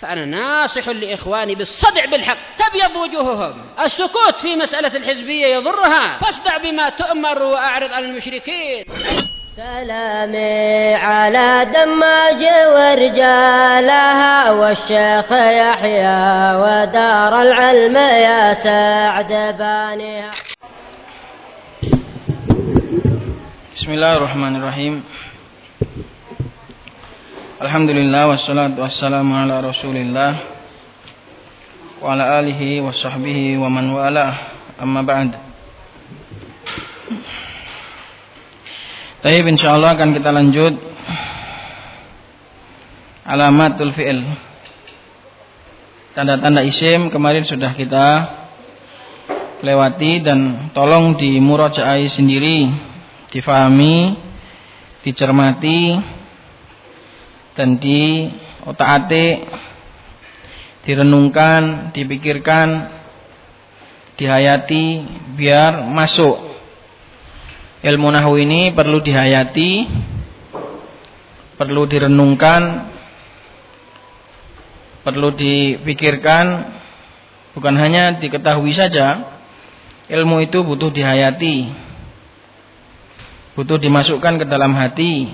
فأنا ناصح لإخواني بالصدع بالحق تبيض وجوههم. السكوت في مسألة الحزبية يضرها، فاصدع بما تؤمر وأعرض عن المشركين. سلامي على دماج ورجالها والشيخ يحيى ودار العلم يا سعد بانيها. Bismillahirrahmanirrahim. Alhamdulillah wassalatu wassalamu ala Rasulillah wa ala alihi wa sahbihi wa man wala. Amma ba'd. Baik, insyaallah akan kita lanjut alamatul fi'il. Tanda-tanda isim kemarin sudah kita lewati dan tolong dimurajaah sendiri, difahami, dicermati dan di otak-atik, direnungkan, dipikirkan, dihayati biar masuk. Ilmu nahwu ini perlu dihayati, perlu direnungkan, perlu dipikirkan, bukan hanya diketahui saja. Ilmu itu butuh dihayati, butuh dimasukkan ke dalam hati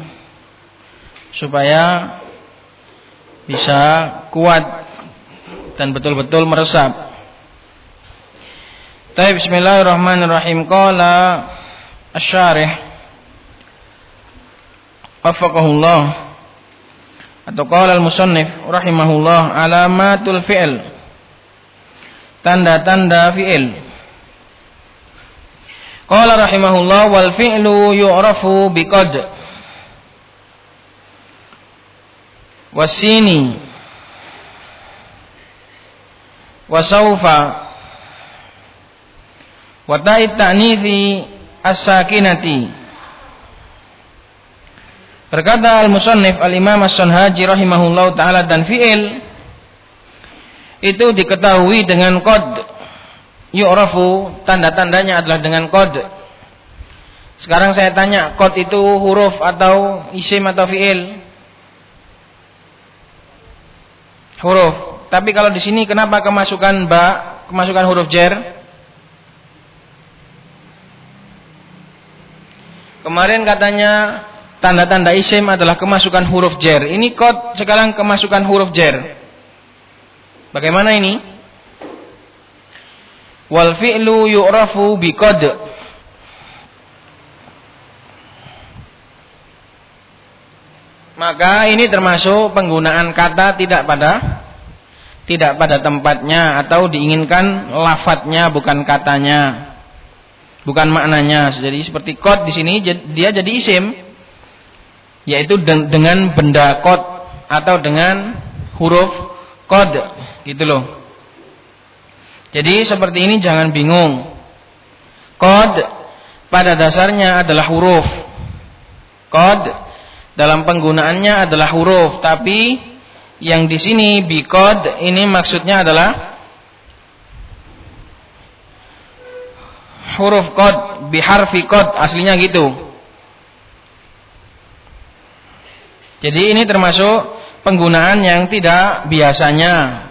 supaya bisa kuat dan betul-betul meresap. Baik, bismillahirrahmanirrahim. Qala asy-syarih waffaqahullah atau qala al-musannif rahimahullah, alamatul fi'il, tanda-tanda fi'il. Qala rahimahullah, wal fi'lu yu'rafu biqad wasini wasaufa wa ta'it ta'nifi as-sakinati. Berkata al-musannif al-imam as-sanhaji rahimahullah ta'ala, dan fi'il itu diketahui dengan qad. Yu'rafu, tanda-tandanya adalah dengan qad. Sekarang saya tanya, qad itu huruf atau isim atau fi'il? Huruf. Tapi kalau di sini kenapa kemasukan ba, kemasukan huruf jar? Kemarin katanya tanda-tanda isim adalah kemasukan huruf jar. Ini qad sekarang kemasukan huruf jar. Bagaimana ini? Wal fi'lu yu'rafu biqad. Maka ini termasuk penggunaan kata tidak pada tempatnya atau diinginkan lafadznya bukan katanya, bukan maknanya. Jadi seperti qad di sini dia jadi isim, yaitu dengan benda qad atau dengan huruf qad, gitu loh. Jadi seperti ini jangan bingung. Qad pada dasarnya adalah huruf. Qad dalam penggunaannya adalah huruf, tapi yang di sini biqad ini maksudnya adalah huruf qad, biharfi qad, aslinya gitu. Jadi ini termasuk penggunaan yang tidak biasanya.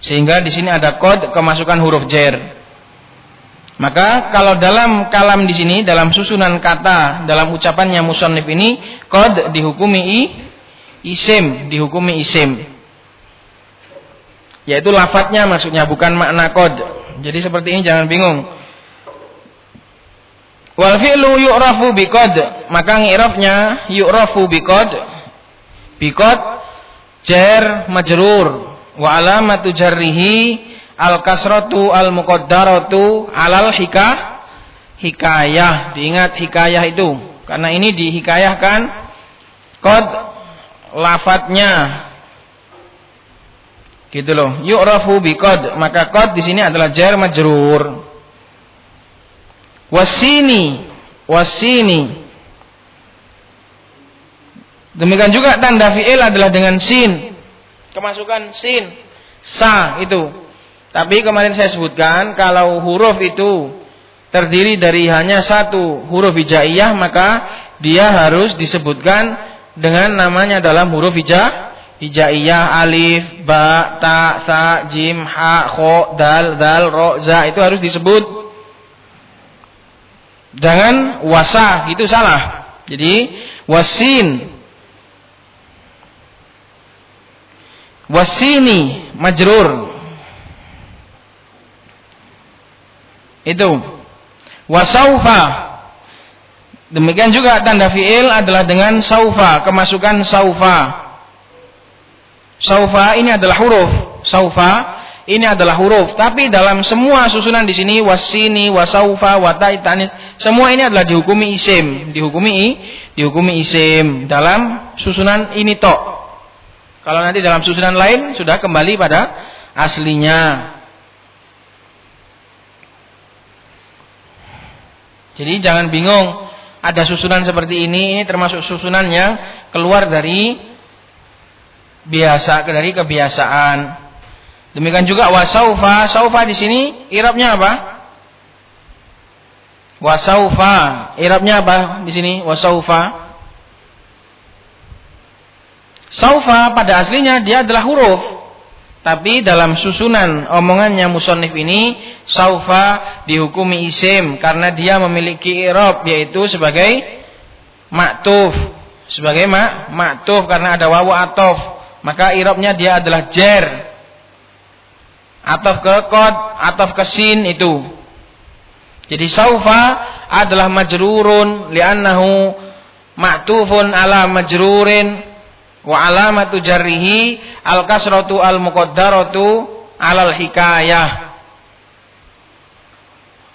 Sehingga di sini ada qad kemasukan huruf jar. Maka kalau dalam kalam di sini, dalam susunan kata, dalam ucapannya musannif ini, qad dihukumi isim, dihukumi isim. Yaitu lafadznya maksudnya, bukan makna qad. Jadi seperti ini jangan bingung. Wal fi'lu yu'rafu biqad, maka i'rafnya yu'rafu biqad. Biqad jar majrur. Wa alamatu jarrihi al-kasratu al-muqaddaratu alal hikayah. Diingat hikayah itu, karena ini dihikayahkan qad lafadznya, gitu loh. Yu'rafu biqad, maka qad di sini adalah jar majrur. Wasini. Demikian juga tanda fi'il adalah dengan sin. Kemasukan sin, sa itu. Tapi kemarin saya sebutkan kalau huruf itu terdiri dari hanya satu huruf hijaiyah, maka dia harus disebutkan dengan namanya dalam huruf hijaiyah, alif, ba, ta, sa, jim, ha, kho, dal, dal, ro, za itu harus disebut. Jangan wasa, gitu salah. Jadi wasin, wasini, majrur. Itu. Wasaufa. Demikian juga tanda fi'il adalah dengan saufa, kemasukan saufa. Saufa ini adalah huruf. Saufa ini adalah huruf. Tapi dalam semua susunan di sini wasini, wasaufa, wataitani, semua ini adalah dihukumi isim, dihukumi isim dalam susunan ini tok. Kalau nanti dalam susunan lain sudah kembali pada aslinya. Jadi jangan bingung, ada susunan seperti ini termasuk susunan yang keluar dari dari kebiasaan. Demikian juga wasaufa, saufa di sini i'rabnya apa? Wasaufa, i'rabnya apa di sini? Wasaufa. Saufa pada aslinya dia adalah huruf. Tapi dalam susunan omongannya musannif ini, saufa dihukumi isim karena dia memiliki i'rab yaitu sebagai ma'tuf. Sebagai ma'tuf karena ada wawu atof, maka i'rabnya dia adalah jar. Atof ke qad, atof ke sin itu. Jadi saufa adalah majrurun li'annahu ma'tufun ala majrurin. Wa alamatu jarrihi al-kasratu al-muqaddaratu alal hikayah.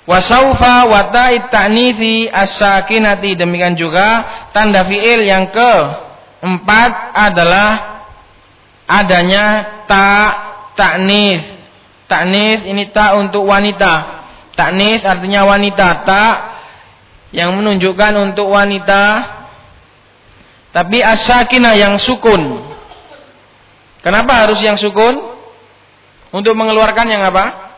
Wa saufa wa ta'it ta'nifi as-sakinati. Demikian juga tanda fi'il yang keempat adalah adanya ta'nis. Ta'nis ini ta untuk wanita. Ta'nis artinya wanita. Ta yang menunjukkan untuk wanita. Tapi as-sakinah yang sukun. Kenapa harus yang sukun? Untuk mengeluarkan yang apa?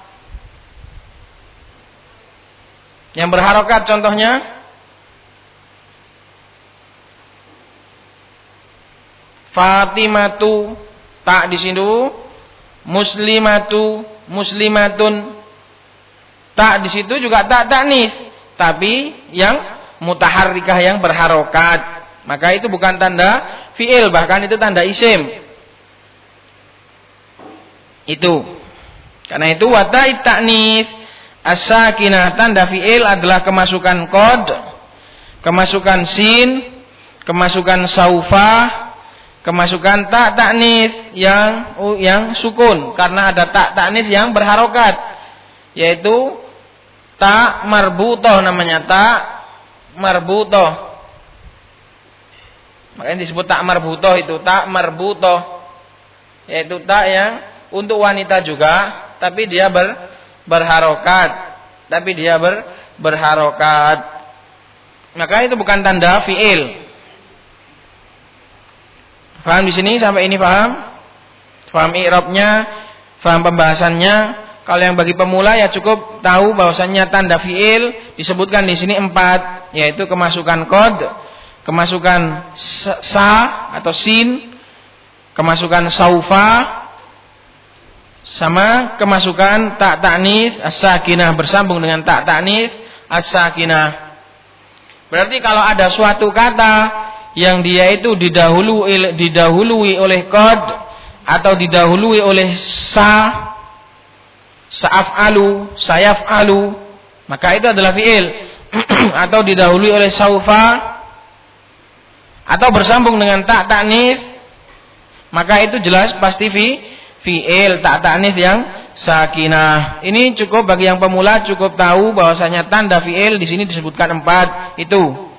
Yang berharokat contohnya. Fatimatu, tak di sini. Muslimatu, muslimatun. Tak di situ juga tak ta'nis, tapi yang mutaharrikah yang berharokat. Maka itu bukan tanda fi'il, bahkan itu tanda isim. Itu. Karena itu watai ta'nis as-sakinah, tanda fi'il adalah kemasukan qad, kemasukan sin, kemasukan saufa, kemasukan ta ta'nis yang sukun karena ada ta ta'nis yang berharokat, yaitu ta marbutoh namanya, ta marbutoh. Makanya disebut tak marbutoh, itu tak marbutoh, yaitu tak yang untuk wanita juga, tapi dia berharokat, berharokat. Maka itu bukan tanda fi'il. Paham di sini sampai ini paham? Paham i'rabnya, paham pembahasannya. Kalau yang bagi pemula ya cukup tahu bahwasannya tanda fi'il disebutkan di sini 4, yaitu kemasukan qad, kemasukan sa atau sin, kemasukan saufa, sama kemasukan ta ta'nis as-sakinah bersambung dengan ta ta'nis as-sakinah. Berarti kalau ada suatu kata yang dia itu didahului oleh qad atau didahului oleh sa'af'alu, sayaf'alu, maka itu adalah fi'il. Atau didahului oleh saufa atau bersambung dengan ta ta'nis, maka itu jelas pasti fi'il, ta ta'nis yang sakinah. Ini cukup bagi yang pemula, cukup tahu bahwasanya tanda fi'il di sini disebutkan 4 itu.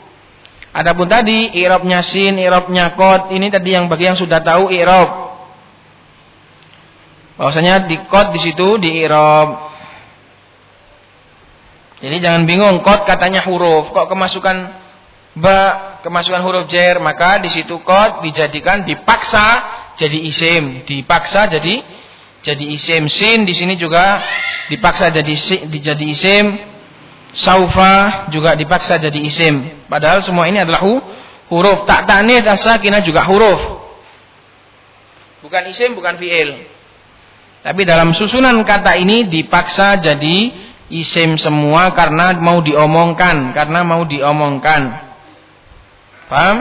Adapun tadi i'rabnya sin, i'rabnya qad, ini tadi yang bagi yang sudah tahu i'rab. Bahwasanya di qad di situ di i'rab. Jadi jangan bingung, qad katanya huruf, kok kemasukan ba, kemasukan huruf jar, maka di situ qad dijadikan, dipaksa jadi isim, dipaksa jadi isim. Sin di sini juga dipaksa jadi isim. Saufa juga dipaksa jadi isim. Padahal semua ini adalah huruf. Tak ta'nis as-sakinah juga huruf. Bukan isim, bukan fi'il. Tapi dalam susunan kata ini dipaksa jadi isim semua karena mau diomongkan, Paham?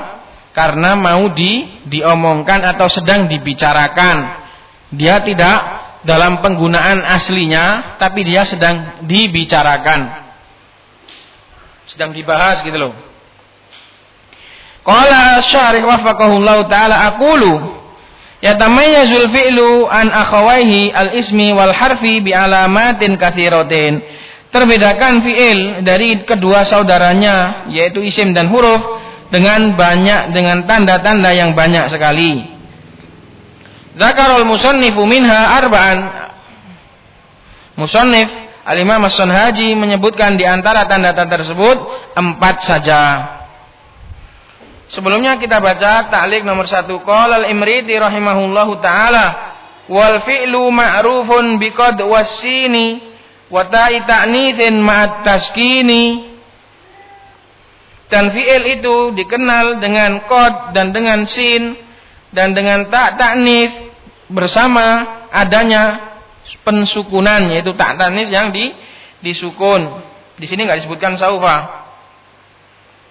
Karena mau diomongkan atau sedang dibicarakan. Dia tidak dalam penggunaan aslinya, tapi dia sedang dibicarakan. Sedang dibahas gitu loh. Qala asy-syarih wafaqahullahu taala aqulu yatamayyazul fi'lu an akhawaihi al-ismi wal harfi bi alamatin katsiratin. Terbedakan fi'il dari kedua saudaranya yaitu isim dan huruf dengan tanda-tanda yang banyak sekali. Dzakarul musannifu minha arba'an. Musannif Al-Imam As-Sanhaji menyebutkan di antara tanda-tanda tersebut 4 saja. Sebelumnya kita baca ta'liq nomor 1. Qala al-Imriti rahimahullahu taala wal fi'lu ma'rufun biqad was-sini wa ta'i ta'nitsin ma'at taskini. Dan fi'il itu dikenal dengan qad dan dengan sin dan dengan ta' ta'nits bersama adanya pensukunan, yaitu ta' ta'nits yang disukun. Di sini enggak disebutkan saufa.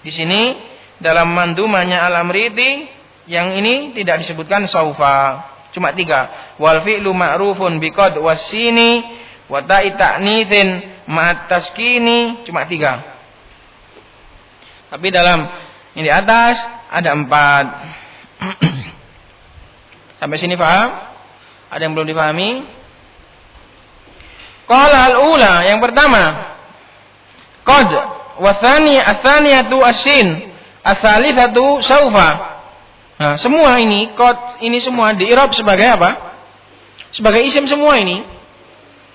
Di sini dalam mandumanya Al-Amriti yang ini tidak disebutkan saufa. Cuma 3. Wal fi'lu ma'rufun biqad was-sini wa ta'i ta'nitsin ma'at taskini. Cuma 3. Tapi dalam ini di atas ada 4. Sampai sini paham? Ada yang belum difahami? Qala al-ula, yang pertama qad wa tsaniyatu as-sin as-salitsatu saufa. Nah, semua ini qad ini semua di-i'rab sebagai apa? Sebagai isim semua ini.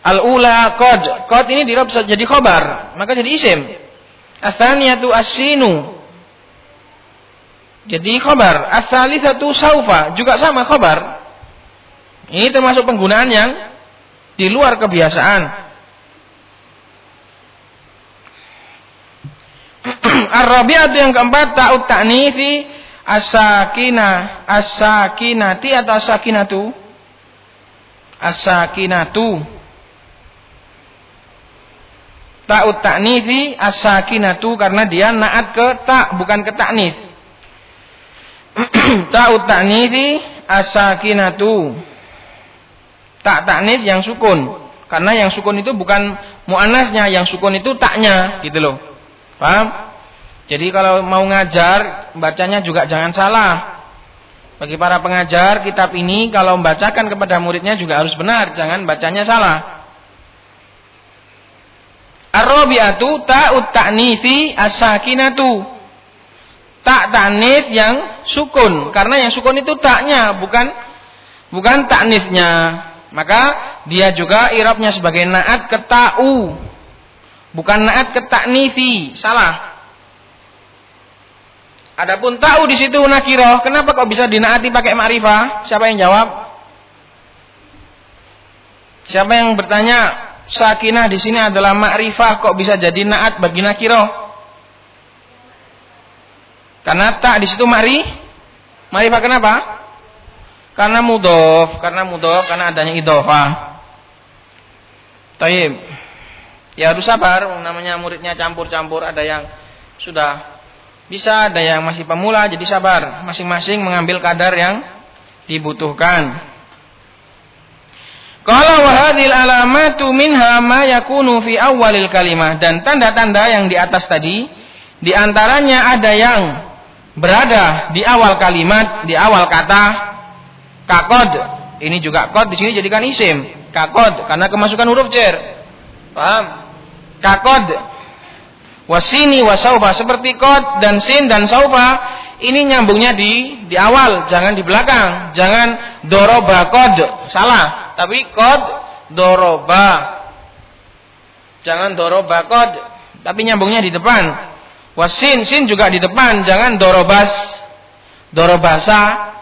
Al-ula qad. Qad ini di-i'rab jadi khabar, maka jadi isim. As-tsaniyatu as-sinu jadi khabar. As-salitsatu saufa juga sama khabar. Ini termasuk penggunaan yang di luar kebiasaan. Ar-rabi'atu yang keempat ta'ut ta'nitsi as-sakinati atau as-sakinatu. As-sakinatu. Ta'ut ta'nitsi as-sakinatu karena dia naat ke ta bukan ke ta'nits. Ta'ut ta'nitsi as-sakinatu. Ta ta'nits yang sukun. Karena yang sukun itu bukan muannasnya, yang sukun itu taknya, gitu loh. Paham? Jadi kalau mau ngajar, bacanya juga jangan salah. Bagi para pengajar kitab ini kalau membacakan kepada muridnya juga harus benar, jangan bacanya salah. Ar-rabi'atu ta'ut ta'nitsi as-sakinatu. Ta ta'nits yang sukun, karena yang sukun itu taknya, bukan ta'nitsnya. Maka dia juga i'rabnya sebagai naat ke ta'u, bukan naat ke ta'nitsi, salah. Adapun ta'u di situ nakirah, kenapa kok bisa dinaati pakai ma'rifah? Siapa yang jawab? Siapa yang bertanya? Sakinah di sini adalah ma'rifah, kok bisa jadi naat bagi nakirah? Karena ta di situ ma'rifah kenapa? Karena mudhof, karena adanya idhofah. Taib. Ya harus sabar, namanya muridnya campur-campur, ada yang sudah bisa, ada yang masih pemula, jadi sabar. Masing-masing mengambil kadar yang dibutuhkan. Qala wa hadhil alamatu minha ma yakunu fi awwalil kalimah, dan tanda-tanda yang di atas tadi di antaranya ada yang berada di awal kalimat, di awal kata. Kakod, ini juga kod di sini jadikan isim. Kakod karena kemasukan huruf jar. Paham? Kakod. Wasini wasaufa, seperti kod dan sin dan saufa ini nyambungnya di awal, jangan di belakang. Jangan doroba kod, salah. Tapi kod doroba. Jangan doroba kod, tapi nyambungnya di depan. Wasin, sin juga di depan, jangan dorobasa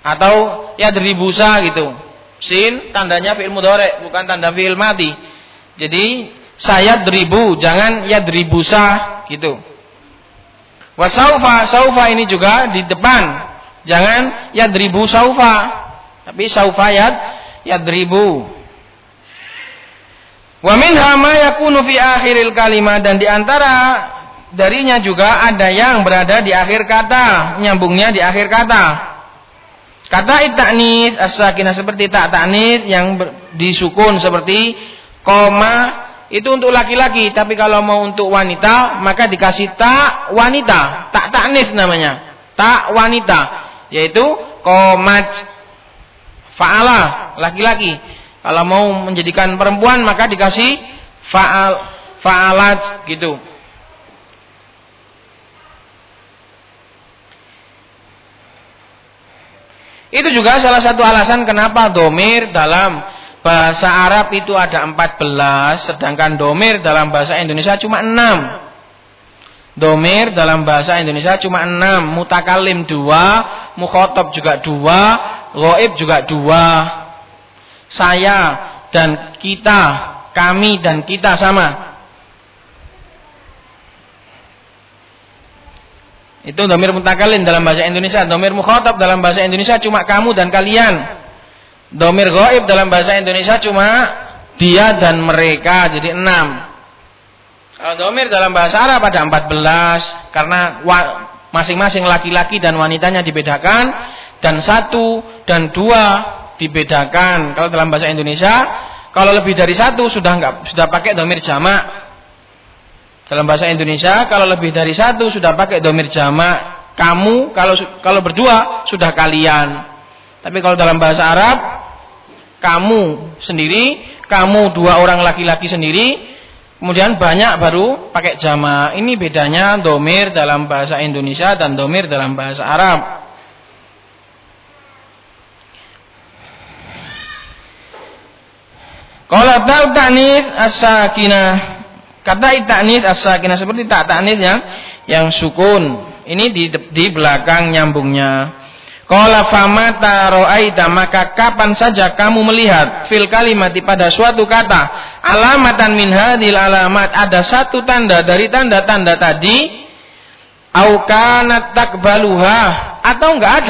atau yadribusa gitu. Sin tandanya fi'il mudhari, bukan tanda fi'il madhi. Jadi saya dribu, jangan yadribusa gitu. Wasaufa, saufa ini juga di depan, jangan yadribu saufa, Tapi saufayat yadribu. Wa minha ma yakunu fi akhiril kalimat, dan di antara darinya juga ada yang berada di akhir kata, nyambungnya di akhir kata. Kata ta'nis as-sakinah seperti tak ta'nis yang disukun seperti koma itu untuk laki-laki, tapi kalau mau untuk wanita maka dikasih tak wanita, tak ta'nis namanya. Tak wanita, yaitu qomat fa'ala laki-laki. Kalau mau menjadikan perempuan maka dikasih fa'alat gitu. Itu juga salah satu alasan kenapa domir dalam bahasa Arab itu ada 14, sedangkan domir dalam bahasa Indonesia cuma 6. Domir dalam bahasa Indonesia cuma 6. Mutakalim 2, mukhotob juga 2, ghaib juga 2. Saya dan kita, kami dan kita sama. Itu domir mutakalim dalam bahasa Indonesia. Domir mukhotob dalam bahasa Indonesia cuma kamu dan kalian. Domir ghaib dalam bahasa Indonesia cuma dia dan mereka, jadi 6. Kalau domir dalam bahasa Arab ada 14, karena masing-masing laki-laki dan wanitanya dibedakan, dan 1 dan 2 dibedakan. Kalau dalam bahasa Indonesia, kalau lebih dari 1 sudah pakai domir jamak. Dalam bahasa Indonesia, kalau lebih dari 1 sudah pakai domir jamak. Kamu, kalau berdua sudah kalian. Tapi kalau dalam bahasa Arab, kamu sendiri, kamu 2 orang laki-laki sendiri, kemudian banyak baru pakai jamak. Ini bedanya domir dalam bahasa Indonesia dan domir dalam bahasa Arab. Qala ta'nis as-sakinah. Kata ta'nis as-sakinah seperti ta'nis yang sukun. Ini di belakang nyambungnya. Qala famata ra'aita, maka kapan saja kamu melihat fil kalimati pada suatu kata alamatan min hadhil alamat, ada satu tanda dari tanda-tanda tadi, au kanat takbaluha, atau enggak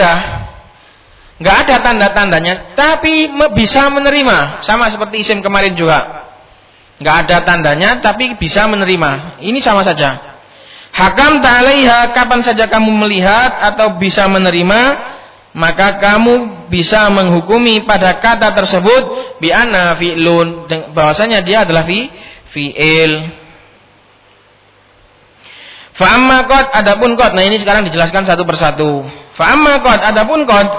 ada tanda-tandanya tapi bisa menerima, sama seperti isim kemarin juga. Enggak ada tandanya tapi bisa menerima. Ini sama saja. Hakam ta'alaiha, kapan saja kamu melihat atau bisa menerima, maka kamu bisa menghukumi pada kata tersebut bi anna fi'lun, bahwasanya dia adalah fi'il. Fa amma qad, adapun qad. Nah, ini sekarang dijelaskan satu persatu. Fa amma qad, adapun qad,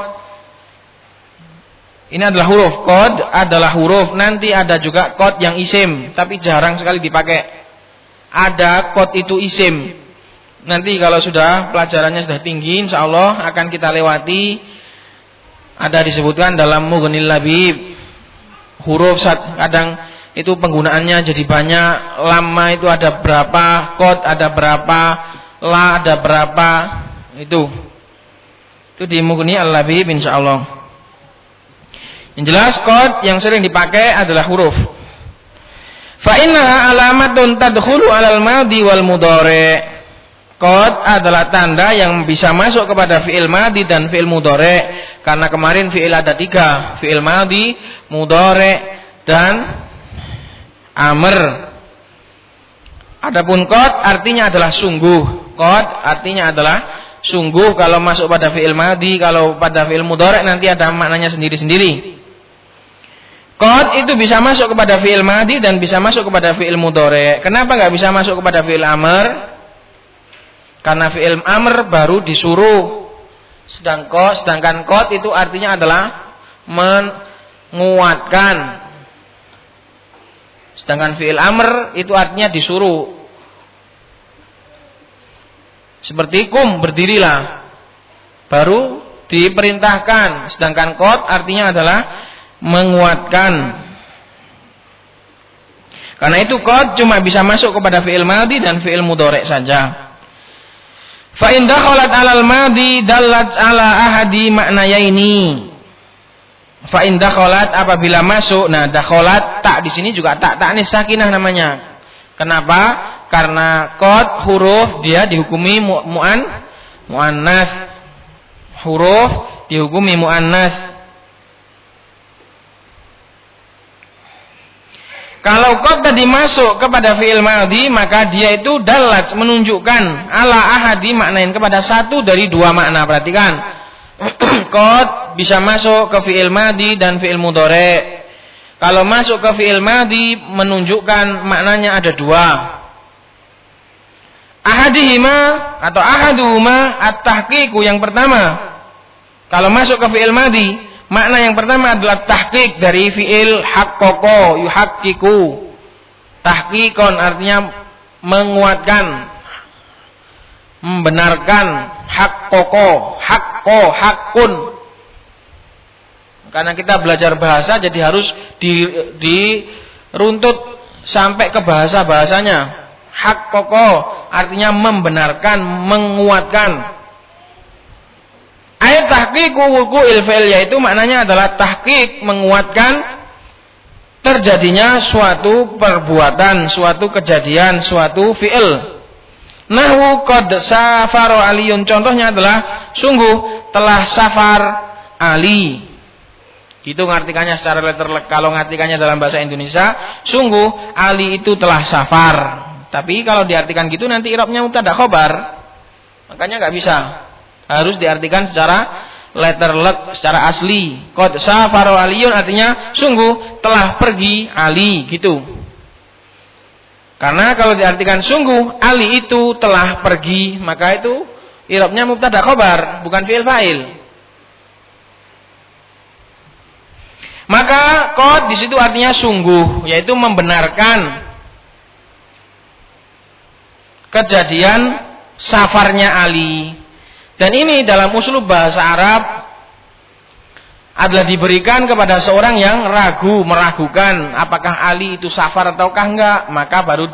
ini adalah huruf. Qad adalah huruf. Nanti ada juga qad yang isim, tapi jarang sekali dipakai. Ada qad itu isim. Nanti kalau sudah pelajarannya sudah tinggi, insyaallah akan kita lewati. Ada disebutkan dalam Mughnil Labib. Huruf kadang itu penggunaannya jadi banyak. Lama itu ada berapa, qad ada berapa, la ada berapa. Itu di Mughnil Labib insyaallah. Yang jelas qad yang sering dipakai adalah huruf. Fa innaha alamatun tadkhulu 'alal madhi wal mudhari'. Qad adalah tanda yang bisa masuk kepada fi'il madhi dan fi'il mudhari'. Karena kemarin fi'il ada 3, fi'il madhi, mudhari' dan amr. Adapun qad artinya adalah sungguh. Qad artinya adalah sungguh kalau masuk pada fi'il madhi, kalau pada fi'il mudhari' nanti ada maknanya sendiri-sendiri. Qad itu bisa masuk kepada fi'il madhi dan bisa masuk kepada fi'il mudhari'. Kenapa enggak bisa masuk kepada fi'il amr? Karena fi'il amr baru disuruh. Sedangkan qad itu artinya adalah menguatkan. Sedangkan fi'il amr itu artinya disuruh. Seperti kum, berdirilah. Baru diperintahkan. Sedangkan qad artinya adalah menguatkan. Karena itu qad cuma bisa masuk kepada fi'il madhi dan fi'il mudhari' saja. Fa in dakhalat 'alal madhi dallat 'ala ahadi maknayaini. Fa in dakhalat, apabila masuk, nah dakhalat tak di sini juga tak ta'nis sakinah namanya. Kenapa? Karena qad huruf dia dihukumi muannats. Huruf dihukumi muannats. Kalau qad tadi masuk kepada fi'il madhi, maka dia itu dalat, menunjukkan ala ahadi, maknain kepada satu dari dua makna. Perhatikan, qad bisa masuk ke fi'il madhi dan fi'il mudhari'. Kalau masuk ke fi'il madhi, menunjukkan maknanya ada dua. Ahadihima atau ahaduhuma at-tahqiqu, yang pertama. Kalau masuk ke fi'il madhi, makna yang pertama adalah tahqiq dari fi'il haqqaqa yuhaqqiqu. Tahqiqon artinya menguatkan, membenarkan. Haqqaqa, haqqo, haqqun. Karena kita belajar bahasa jadi harus diruntut sampai ke bahasa-bahasanya. Haqqaqa artinya membenarkan, menguatkan. Ayat tahqiqu wuqu'il fi'il, yaitu maknanya adalah tahqiq, menguatkan terjadinya suatu perbuatan, suatu kejadian, suatu fi'il. Nahwu qad safara Aliyun, contohnya adalah sungguh telah safar Ali. Itu ngartikannya secara letterlek. Kalau ngartikannya dalam bahasa Indonesia, sungguh Ali itu telah safar. Tapi kalau diartikan gitu nanti i'rabnya mubtada khobar. Makanya nggak bisa. Harus diartikan secara letterlek, secara asli. Qad safara Aliyun artinya sungguh telah pergi Ali, gitu. Karena kalau diartikan sungguh Ali itu telah pergi, maka itu i'rabnya mubtada khobar, bukan fi'il fa'il. Maka qad di situ artinya sungguh, yaitu membenarkan kejadian safarnya Ali. Dan ini dalam uslub bahasa Arab adalah diberikan kepada seorang yang ragu, meragukan apakah Ali itu safar ataukah enggak, maka baru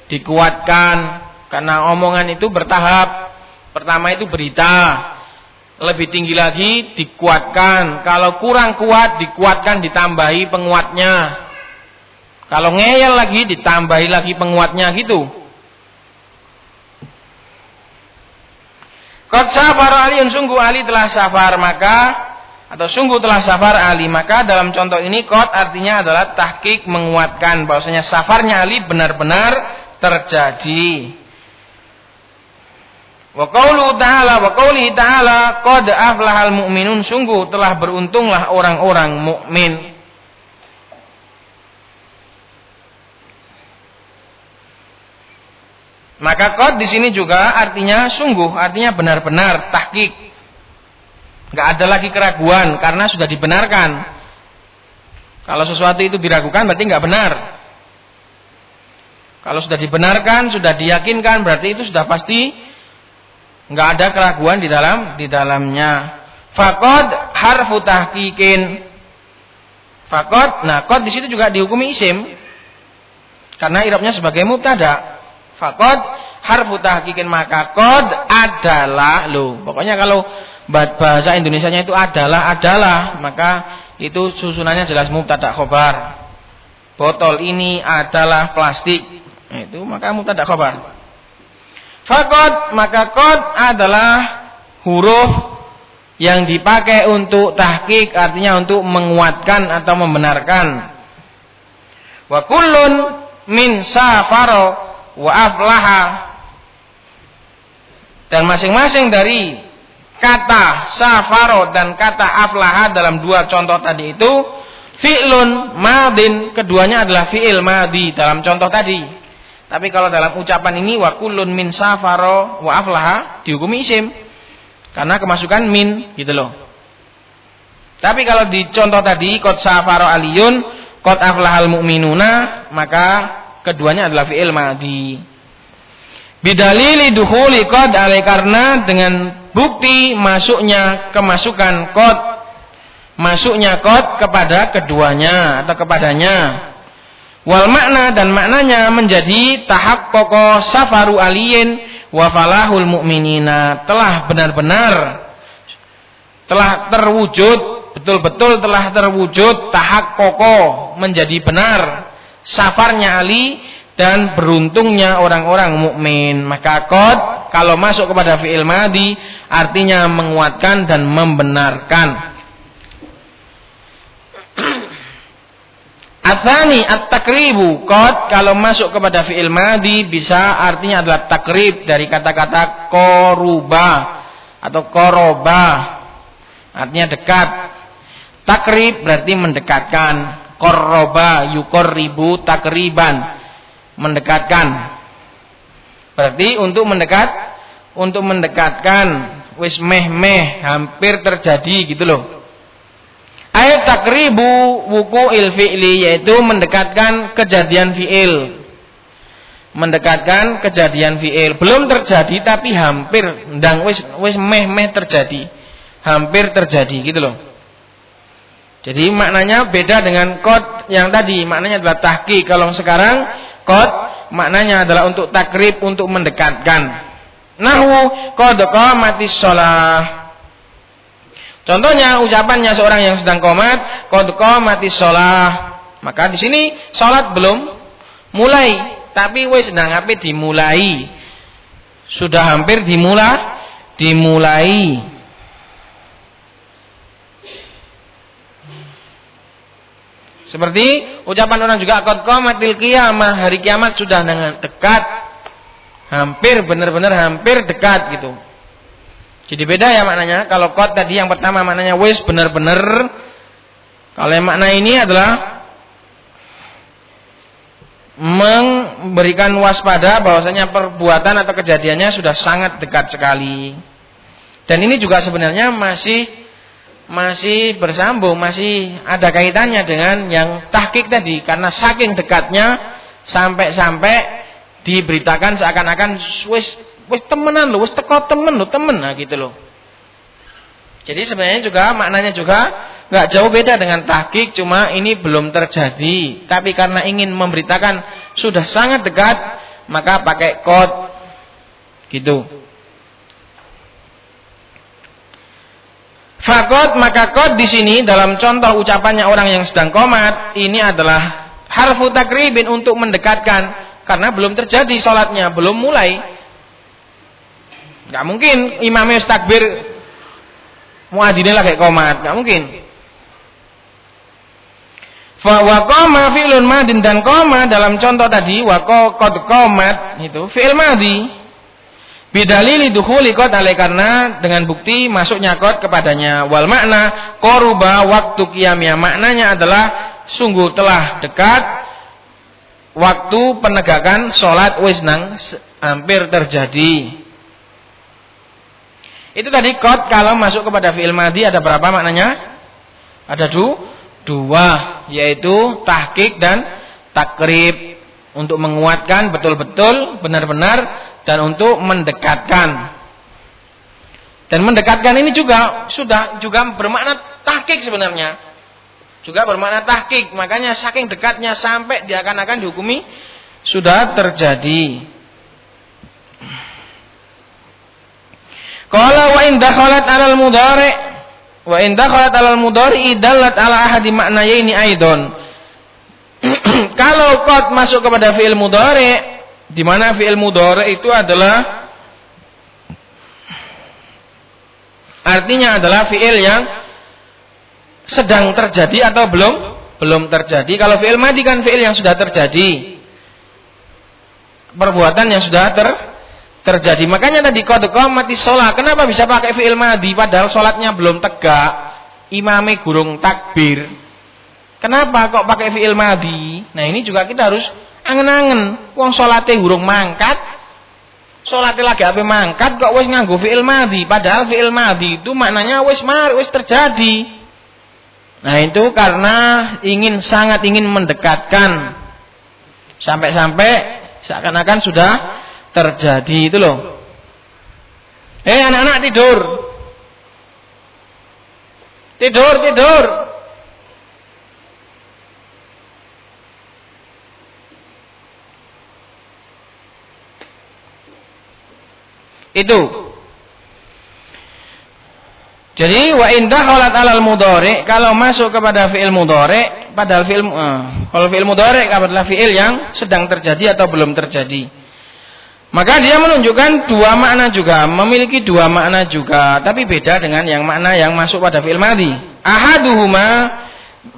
dikuatkan. Karena omongan itu bertahap. Pertama itu berita, lebih tinggi lagi dikuatkan. Kalau kurang kuat dikuatkan, ditambahi penguatnya. Kalau ngeyel lagi ditambahi lagi penguatnya, gitu. Qad safara Aliyun, sungguh Ali telah safar, maka atau sungguh telah safar Ali, maka dalam contoh ini qad artinya adalah tahqiq, menguatkan bahwasanya safarnya Ali benar-benar terjadi. Wa qauluhu ta'ala, wa qaulihi ta'ala qad aflahal mu'minun, sungguh telah beruntunglah orang-orang mukmin. Maka qad di sini juga artinya sungguh, artinya benar-benar, tahqiq. Enggak ada lagi keraguan karena sudah dibenarkan. Kalau sesuatu itu diragukan berarti enggak benar. Kalau sudah dibenarkan, sudah diyakinkan, berarti itu sudah pasti enggak ada keraguan di dalamnya. Faqad harfu tahqiqin. Faqad, nah qad di situ juga dihukumi isim. Karena i'rabnya sebagai mubtada. Faqad harfu tahqiqin, maka qad adalah, pokoknya kalau bahasa Indonesianya itu adalah, maka itu susunannya jelas mubtada khobar. Botol ini adalah plastik, itu maka mubtada khobar. Faqad, maka qad adalah huruf yang dipakai untuk tahqiq, artinya untuk menguatkan atau membenarkan. Wa kullun min safara wa aflaha, dan masing-masing dari kata safaro dan kata aflaha dalam dua contoh tadi itu fi'lun madin, keduanya adalah fi'il madi dalam contoh tadi. Tapi kalau dalam ucapan ini wa kullun min safaro wa aflaha dihukumi isim karena kemasukan min, gitu loh. Tapi kalau di contoh tadi qad safaro Aliyun, qad aflahal mu'minuna, maka keduanya adalah fi'il madhi. Bidalili dukhuli qad alai, karena dengan bukti masuknya kemasukan qad, masuknya qad kepada keduanya atau kepadanya. Wal makna, dan maknanya menjadi tahaqqaqa safaru aliyin wa falahul mu'minina, telah benar-benar telah terwujud, betul-betul telah terwujud tahaqqaqa, menjadi benar safarnya Ali dan beruntungnya orang-orang mukmin. Maka qad kalau masuk kepada fi'il madhi artinya menguatkan dan membenarkan. Atsani at-takribu, qad kalau masuk kepada fi'il madhi bisa artinya adalah takrib dari kata-kata qaruba atau qoroba, artinya dekat. Takrib berarti mendekatkan. Qoroba yuqarribu takriban, mendekatkan. Berarti untuk mendekatkan, wis meh hampir terjadi gitu loh. Ayat takribu wuqu'il fi'li, yaitu mendekatkan kejadian fi'il. Mendekatkan kejadian fi'il. Belum terjadi tapi hampir, ndang wis meh terjadi. Hampir terjadi gitu loh. Jadi maknanya beda dengan qad yang tadi, maknanya adalah tahqiq. Kalau sekarang qad maknanya adalah untuk takrib, untuk mendekatkan. Nahwu qad qamatis shalah. Contohnya ucapannya seorang yang sedang qomat, qad qamatis shalah. Maka di sini salat belum mulai, tapi wis sedang ape dimulai. Sudah hampir dimulai. Seperti ucapan orang juga qad qamatil qiyamah, hari kiamat sudah dekat. Hampir, benar-benar hampir dekat gitu. Jadi beda ya maknanya. Kalau qad tadi yang pertama maknanya wis benar-benar. Kalau yang makna ini adalah memberikan waspada bahwasanya perbuatan atau kejadiannya sudah sangat dekat sekali. Dan ini juga sebenarnya masih bersambung, masih ada kaitannya dengan yang tahqiq tadi, karena saking dekatnya sampai diberitakan seakan-akan wis temenan lho, wis teko temen nah gitu loh. Jadi sebenarnya juga maknanya juga enggak jauh beda dengan tahqiq, cuma ini belum terjadi, tapi karena ingin memberitakan sudah sangat dekat, maka pakai qad gitu. Faqad, maka qad di sini dalam contoh ucapannya orang yang sedang qomat ini adalah harfu takribin, untuk mendekatkan, karena belum terjadi salatnya, belum mulai. Enggak mungkin imamnya takbir muadzine lagi qomat, enggak mungkin. Fa wa qama fi'lun madin, dan qama dalam contoh tadi wa qad qomat itu fi'il madhi. Bidalili dukhuli qad alai, karena dengan bukti masuknya qad kepadanya. Wal makna qaruba waktu qiyamnya, maknanya adalah sungguh telah dekat waktu penegakan salat, wis nang hampir terjadi. Itu tadi qad kalau masuk kepada fi'il madhi ada berapa maknanya? Ada dua, yaitu tahqiq dan takrib, untuk menguatkan betul-betul benar-benar, dan untuk mendekatkan. Dan mendekatkan ini juga bermakna tahqiq sebenarnya. Juga bermakna tahqiq, makanya saking dekatnya sampai diakan-akan dihukumi sudah terjadi. Qala wa in dakhalat 'alal mudhari' wa in dakhalat 'alal mudhari dallat 'ala ahadi ma'nayaini aidon. Kalau qad masuk kepada fi'il mudhari', di mana fi'il mudhari' itu adalah artinya adalah fi'il yang sedang terjadi atau belum terjadi. Kalau fi'il madhi kan fi'il yang sudah terjadi, perbuatan yang sudah terjadi. Makanya tadi qad qamatis shalah, kenapa bisa pakai fi'il madhi padahal salatnya belum tegak, imame gurung takbir? Kenapa kok pakai fi'il madhi? Nah ini juga kita harus angen-angen. Wong salate hurung mangkat, salate lagi ape mangkat kok wis nganggo fi'il madhi, padahal fi'il madhi itu maknanya wis terjadi. Nah itu karena sangat ingin mendekatkan, sampai-sampai seakan-akan sudah terjadi itu loh. Anak-anak tidur. Itu. Jadi wa in dakhalat 'alal mudhari', kalau masuk kepada fi'il mudhari', padahal kalau fi'il mudhari' adalah fi'il yang sedang terjadi atau belum terjadi. Maka dia menunjukkan dua makna juga, memiliki dua makna juga, tapi beda dengan yang makna yang masuk pada fi'il madhi. Ahaduhuma,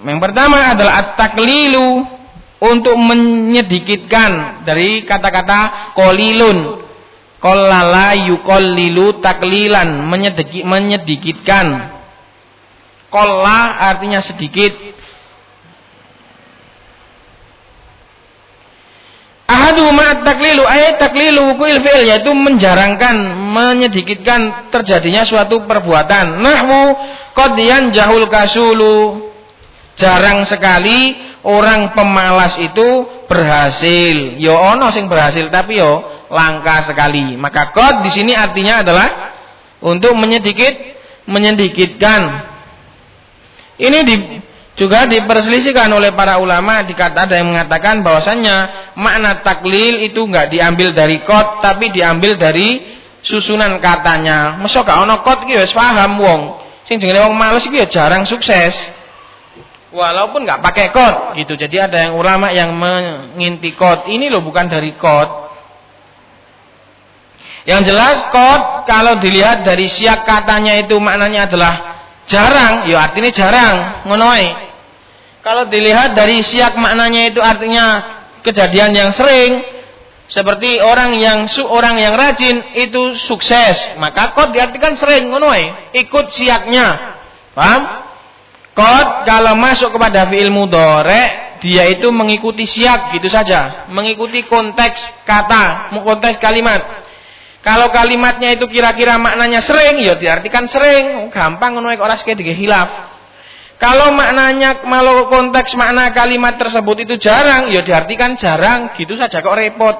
Yang pertama adalah at-taklilu, untuk menyedikitkan, dari kata-kata kolilun. Qallala yuqallilu taklilan, menyedikitkan. Qalla artinya sedikit. Ahaduma at-taklilu ay taklilu wuqu'il fi'il, yaitu menjarangkan, menyedikitkan terjadinya suatu perbuatan. Nahwu qad yanjahul kasulu, jarang sekali orang pemalas itu berhasil. Yo ono sing berhasil tapi yo langka sekali. Maka qad di sini artinya adalah untuk menyedikitkan. Ini juga diperselisihkan oleh para ulama. Ada yang mengatakan bahwasannya makna taklil itu enggak diambil dari qad, tapi diambil dari susunan katanya. Mosok gak ono qad iki wis paham wong. Sing jenenge wong males iki ya jarang sukses. Walaupun nggak pakai qad gitu. Jadi ada yang ulama yang menginti qad. Ini loh bukan dari qad. Yang jelas qad kalau dilihat dari siak katanya itu maknanya adalah jarang, ya artinya jarang, ngono ae. Kalau dilihat dari siak maknanya itu artinya kejadian yang sering, seperti orang yang rajin itu sukses, maka qad diartikan sering, ngono ae. Ikut siaknya. Paham? Qad kalau masuk kepada fi'il mudhari', dia itu mengikuti siyak gitu saja, mengikuti konteks kata, konteks kalimat. Kalau kalimatnya itu kira-kira maknanya sering, ya diartikan sering, gampang ngono kok ora sik hilaf. Kalau maknanya, kalau konteks makna kalimat tersebut itu jarang, ya diartikan jarang, gitu saja kok repot.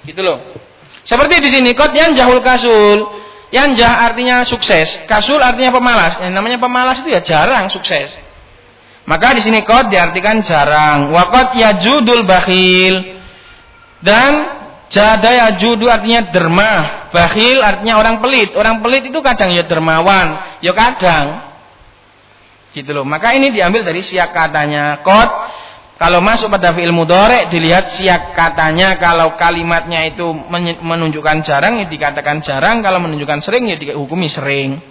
Gitu loh. Seperti di sini qad yanjahul kasul. Yanjah artinya sukses, kasul artinya pemalas. Yang namanya pemalas itu ya jarang sukses. Maka di sini qad diartikan jarang. Wa qad yajudul bakhil. Dan jada yajudu artinya derma, bakhil artinya orang pelit. Orang pelit itu kadang ya dermawan, ya kadang. Gitu loh. Maka ini diambil dari siyak katanya. Qad kalau masuk pada fi'il mudhari' dilihat siyak katanya. Kalau kalimatnya itu menunjukkan jarang, ya dikatakan jarang. Kalau menunjukkan sering, ya dihukumi sering.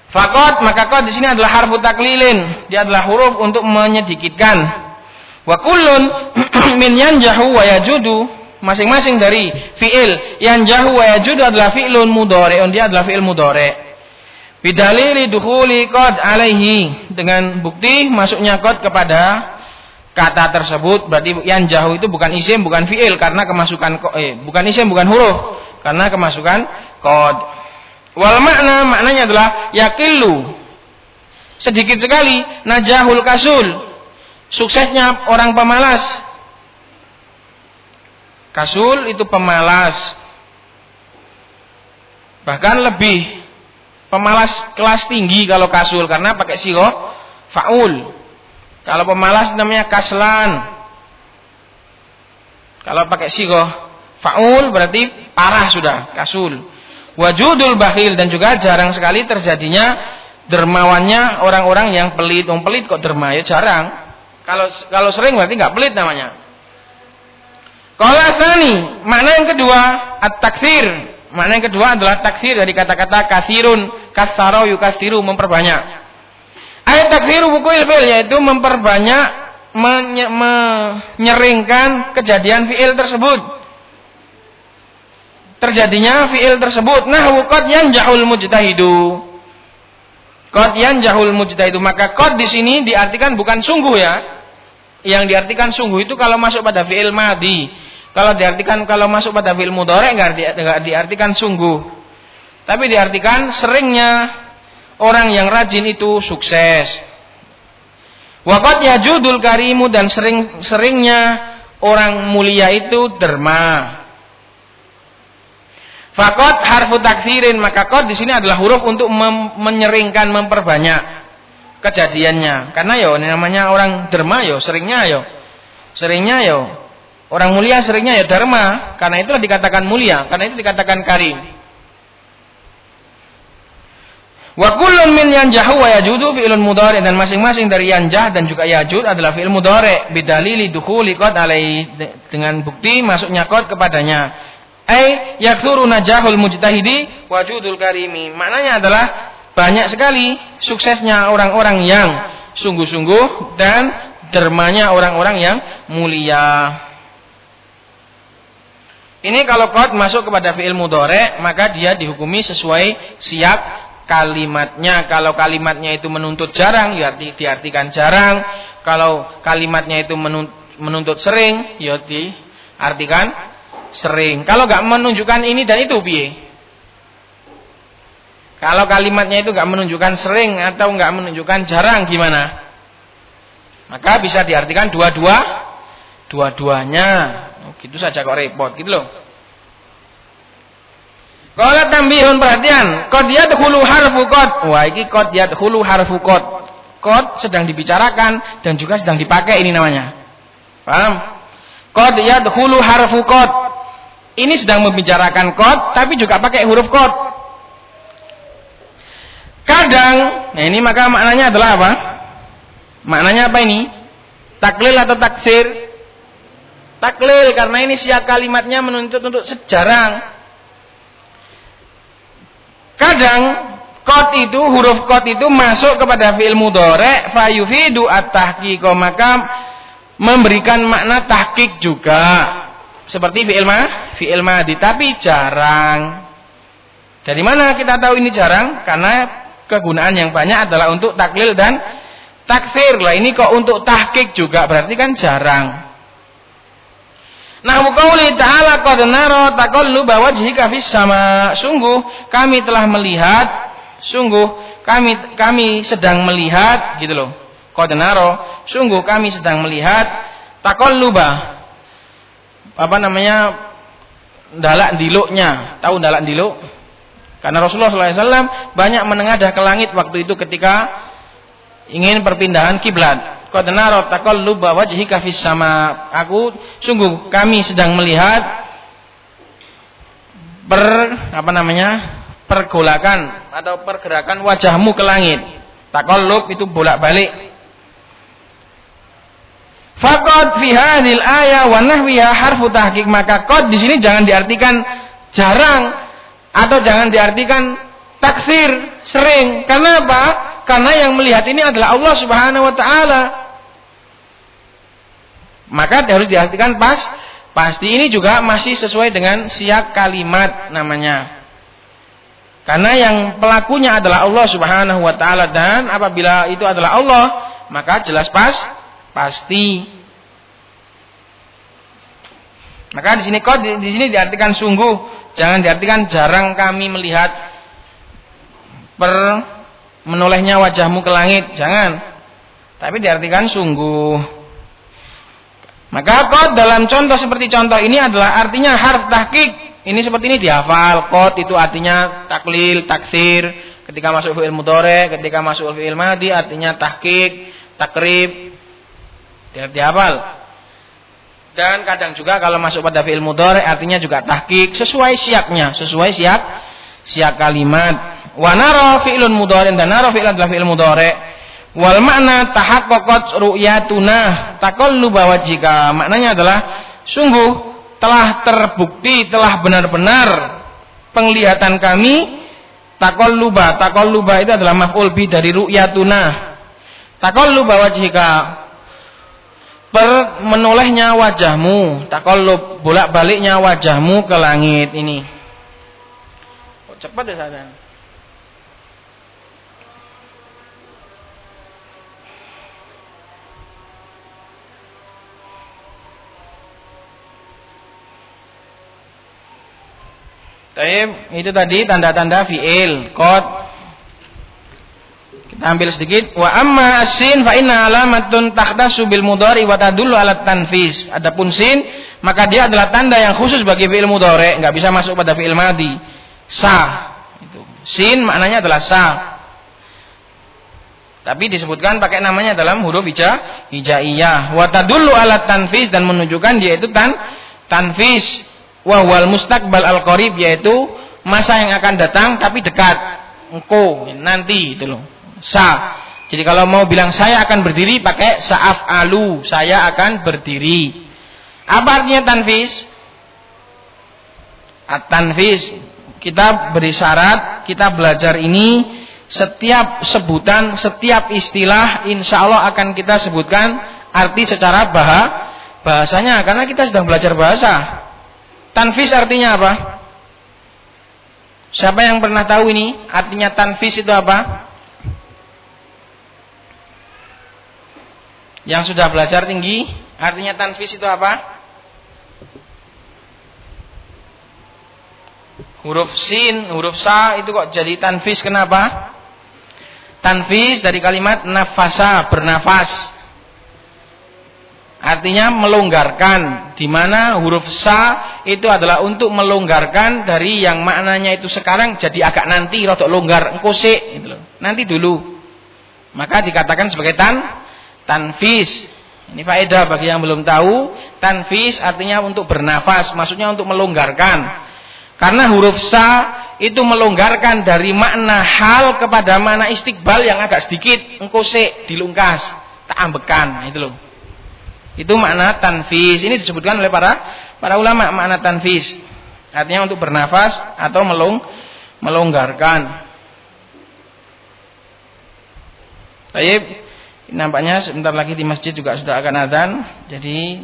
Faqad, maka qad di sini adalah harfu taklilin. Dia adalah huruf untuk menyedikitkan. Wa kullun min yanjahu wa yajudu, masing-masing dari fi'il yanjahu wa yajudu adalah fi'lun mudhari'un. Dia adalah fi'il mudhari'. Bidalili dukhuli qad alaihi, dengan bukti masuknya qad kepada kata tersebut. Berarti yanjahu itu bukan isim, bukan fi'il karena kemasukan bukan isim, bukan huruf karena kemasukan qad. Wal maknanya adalah yakillu, sedikit sekali, najahul kasul, suksesnya orang pemalas. Kasul itu pemalas, bahkan lebih pemalas kelas tinggi kalau kasul, karena pakai sighah faul. Kalau pemalas namanya kaslan. Kalau pakai sighah faul berarti parah sudah, kasul. Wajudul bakhil, dan juga jarang sekali terjadinya dermawannya orang-orang yang pelit. Wong pelit kok derma, ya jarang. Kalau sering berarti nggak pelit namanya. Qala tsani, makna yang kedua at-taktsir. Makna yang kedua adalah taksir dari kata-kata kasirun, kasaro yukasiru, memperbanyak. Ayat taksiru wuqu'il fi'il, yaitu memperbanyak, menyeringkan kejadian fi'il tersebut. Terjadinya fi'il tersebut. Nahwu qad yanjahul mujtahidu. Qad yanjahul mujtahidu, maka qad di sini diartikan bukan sungguh ya. Yang diartikan sungguh itu kalau masuk pada fi'il madhi. Kalau diartikan, kalau masuk pada fi'il mudhari' enggak diartikan sungguh. Tapi diartikan seringnya orang yang rajin itu sukses. Wa qad yajudul karimu, dan seringnya orang mulia itu derma. Faqad harfu taksirin, maka qad di sini adalah huruf untuk menyeringkan, memperbanyak kejadiannya. Karena yo namanya orang derma yo seringnya yo orang mulia seringnya ya dharma, karena itulah dikatakan mulia, karena itu dikatakan karim. Wa kullun min yanjahu wa yajudu fi'lun mudhari', dan masing-masing dari yanjah dan juga yajud adalah fi'il mudhari', bidalili dukhuli qad alai, dengan bukti masuknya qad kepadanya. Ai yaktsuru najahul mujtahidi wajudul karimi. Maknanya adalah banyak sekali suksesnya orang-orang yang sungguh-sungguh dan dermanya orang-orang yang mulia. Ini kalau qad masuk kepada fi'il mudhari', maka dia dihukumi sesuai siyak kalimatnya. Kalau kalimatnya itu menuntut jarang, ya diartikan jarang. Kalau kalimatnya itu menuntut sering, ya diartikan sering. Kalau enggak menunjukkan ini dan itu piye? Kalau kalimatnya itu enggak menunjukkan sering atau enggak menunjukkan jarang, gimana? Maka bisa diartikan dua-duanya. Oh, gitu saja kok repot gitu loh. Qala tambihun, perhatian, qad yadkhulu harfu qad. Wah, iki qad yadkhulu harfu qad. Qad sedang dibicarakan dan juga sedang dipakai ini namanya. Paham? Qad yadkhulu harfu qad. Ini sedang membicarakan qad tapi juga pakai huruf qad. Kadang, nah ini maka maknanya adalah apa? Maknanya apa ini? Taklil atau taksir? Taklil, karena ini siap kalimatnya menuntut untuk sejarang. Kadang qad itu, huruf qad itu masuk kepada fi'il mudhari' fa yufidu at-tahqiq, maka memberikan makna tahqiq juga. Seperti fi'il madhi, tapi jarang. Dari mana kita tahu ini jarang? Karena kegunaan yang banyak adalah untuk taklil dan taksir. Lah ini kok untuk tahqiq juga, berarti kan jarang. Nah, qauli ta'ala qad nara taqalluba wajhika fis sama. Sungguh kami telah melihat, sungguh kami sedang melihat gitu loh. Qad nara, sungguh kami sedang melihat taqalluba. Apa namanya? Dalak diluknya. Tahu dalak diluk? Karena Rasulullah SAW banyak menengadah ke langit waktu itu ketika ingin perpindahan kiblat. Qad nara taqalluba wajhika fis sama. Sungguh kami sedang melihat pergolakan atau pergerakan wajahmu ke langit. Taqallub itu bolak-balik. Faqad fi hadhil ayah wa nahwiha harfu tahqiq, maka qad di sini jangan diartikan jarang atau jangan diartikan taksir, sering. Karena apa? Karena yang melihat ini adalah Allah Subhanahu wa taala. Maka harus diartikan pasti. Ini juga masih sesuai dengan siyak kalimat namanya. Karena yang pelakunya adalah Allah Subhanahu wa taala, dan apabila itu adalah Allah, maka jelas pasti. Maka di sini di sini diartikan sungguh, jangan diartikan jarang kami melihat menolehnya wajahmu ke langit, jangan. Tapi diartikan sungguh. Maka qad dalam contoh seperti contoh ini adalah artinya harf tahqiq. Ini seperti ini dihafal. Qad itu artinya taklil, taksir. Ketika masuk fi'il mudhari', ketika masuk fi'il madhi artinya tahqiq, takrib. Dihafal. Dan kadang juga kalau masuk pada fi'il mudhari' artinya juga tahqiq, sesuai siaknya, sesuai siak kalimat. Wa nara fi'lun mudhari', dan nara fi'il adalah fi'il mudhari'. Wal makna tahaqqaqat ru'yatuna taqalluba wajhika. Maknanya adalah sungguh telah terbukti, telah benar-benar penglihatan kami. Taqalluba itu adalah maf'ul bi dari ru'yatuna. Taqalluba wajhika, menolehnya wajahmu. Taqallub, bolak-baliknya wajahmu ke langit ini. Kok cepat ya saya? Baik, itu tadi tanda-tanda fi'il, qad. Kita ambil sedikit. Wa amma as-sin fa inna alamatun tahdasu bil mudhari wa tadullu ala tanfis. Adapun sin, maka dia adalah tanda yang khusus bagi fi'il mudhari, enggak bisa masuk pada fi'il madhi. Sa. Itu. Sin maknanya adalah sa. Tapi disebutkan pakai namanya dalam huruf hijaiyah. Wa tadullu ala tanfis, dan menunjukkan dia itu tanfis. Wa wal mustaqbal al-qarib, yaitu masa yang akan datang tapi dekat. Engko, nanti itu loh. Sa. Jadi kalau mau bilang saya akan berdiri pakai sa'af'alu, saya akan berdiri. Apa artinya tanfis? At-tanfis, kita beri syarat, kita belajar ini setiap sebutan, setiap istilah insya Allah akan kita sebutkan arti secara bahasanya, karena kita sedang belajar bahasa. Tanfis artinya apa? Siapa yang pernah tahu ini? Artinya tanfis itu apa? Yang sudah belajar tinggi, artinya tanfis itu apa? Huruf sin, huruf sa itu kok jadi tanfis, kenapa? Tanfis dari kalimat nafasa, bernafas. Artinya melonggarkan, di mana huruf sa itu adalah untuk melonggarkan dari yang maknanya itu sekarang jadi agak nanti rodok longgar, engko sik gitu loh. Nanti dulu. Maka dikatakan sebagai tanfis. Ini faedah bagi yang belum tahu, tanfis artinya untuk bernafas, maksudnya untuk melonggarkan. Karena huruf sa itu melonggarkan dari makna hal kepada makna istiqbal yang agak sedikit, engko sik dilungkas, tak ambekan, itu loh. Itu makna tanfis. Ini disebutkan oleh para ulama, makna tanfis. Artinya untuk bernafas atau melonggarkan. Baik, nampaknya sebentar lagi di masjid juga sudah akan adzan. Jadi